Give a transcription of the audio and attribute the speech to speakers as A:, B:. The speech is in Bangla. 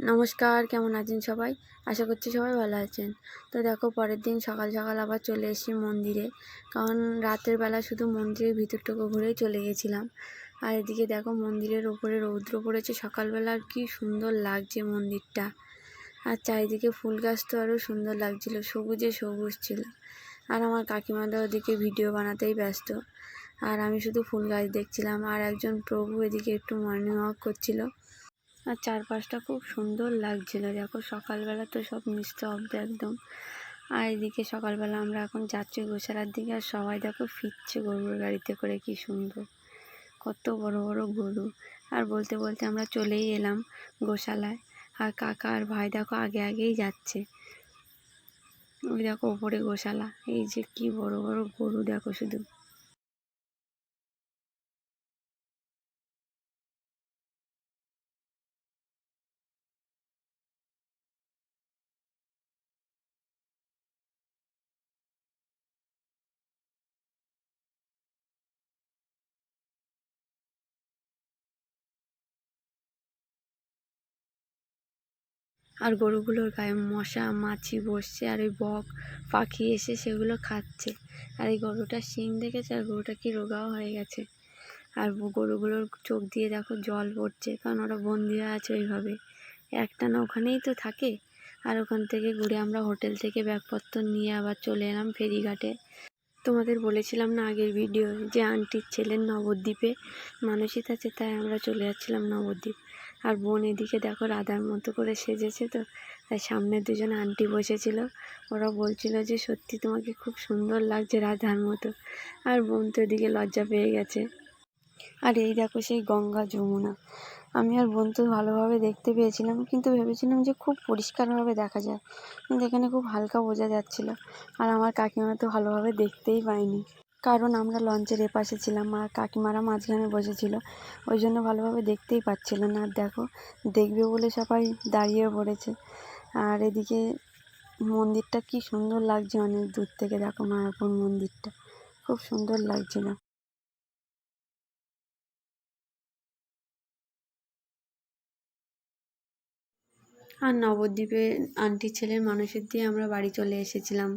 A: নমস্কার, কেমন আছেন সবাই? আশা করছি সবাই ভালো আছেন। তো দেখো, পরের দিন সকাল সকাল আবার চলে এসেছি মন্দিরে, কারণ রাতের বেলা শুধু মন্দিরের ভিতরটুকু ঘুরেই চলে গেছিলাম। আর এদিকে দেখো, মন্দিরের ওপরে রৌদ্র পড়েছে সকালবেলা, আর কি সুন্দর লাগছে মন্দিরটা। আর চারিদিকে ফুল গাছ তো আরও সুন্দর লাগছিল, সবুজে সবুজ ছিল। আর আমার কাকিমারা ওদিকে ভিডিও বানাতেই ব্যস্ত, আর আমি শুধু ফুল গাছ দেখছিলাম। আর একজন প্রভু এদিকে একটু মর্নিং ওয়াক করছিল। আর চারপাশটা খুব সুন্দর লাগছিল। দেখো, সকালবেলা তো সব নিস্তব্ধ একদম। আর এদিকে সকালবেলা আমরা এখন যাচ্ছি গোশালার দিকে, আর সবাই দেখো ফিরছে গরুর গাড়িতে করে, কি সুন্দর, কত বড় বড় গরু। আর বলতে বলতে আমরা চলেই এলাম গোশালায়। আর কাকা আর ভাই দেখো আগে আগেই যাচ্ছে। ওই দেখো ওপরে গোশালা, এই যে কি বড় বড় গরু দেখো শুধু। আর গরুগুলোর গায়ে মশা মাছি বসছে, আর ওই বক পাখি এসে সেগুলো খাচ্ছে। আর এই গরুটার শিং দেখেছে, আর গরুটা কি রোগাও হয়ে গেছে। আর গরুগুলোর চোখ দিয়ে দেখো জল পড়ছে, কারণ ওরা বন্দি হয়ে আছে ওইভাবে, একটানা ওখানেই তো থাকে। আর ওখান থেকে ঘুরে আমরা হোটেল থেকে ব্যাগপত্র নিয়ে আবার চলে এলাম ফেরিঘাটে। তোমাদের বলেছিলাম না আগের ভিডিও, যে আন্টির ছেলের নবদ্বীপে মানসিক আছে, তাই আমরা চলে যাচ্ছিলাম নবদ্বীপ। আর বোন এদিকে দেখো রাধার মতো করে সেজেছে, তো তাই সামনে দুজন আন্টি বসেছিল, ওরা বলছিল যে সত্যি তোমাকে খুব সুন্দর লাগছে রাধার মতো। আর বোন তো এদিকে লজ্জা পেয়ে গেছে। আর এই দেখো সেই গঙ্গা যমুনা, আমি আর বোন তো ভালোভাবে দেখতে পেয়েছিলাম, কিন্তু ভেবেছিলাম যে খুব পরিষ্কারভাবে দেখা যায়, কিন্তু এখানে খুব হালকা বোঝা যাচ্ছিল। আর আমার কাকিমা তো ভালোভাবে দেখতেই পায়নি, কারণ আমরা লঞ্চের এপাশে ছিলাম আর কাকিমারা মাঝখানে বসেছিল, ওই জন্য ভালোভাবে দেখতেই পাচ্ছিল না। আর দেখো, দেখবে বলে সবাই দাঁড়িয়ে পড়েছে। আর এদিকে মন্দিরটা কি সুন্দর লাগছে অনেক দূর থেকে, দেখো মায়াপুর মন্দিরটা খুব সুন্দর লাগছিল। আর নবদ্বীপে আন্টির ছেলের মানুষের দিয়ে আমরা বাড়ি চলে এসেছিলাম।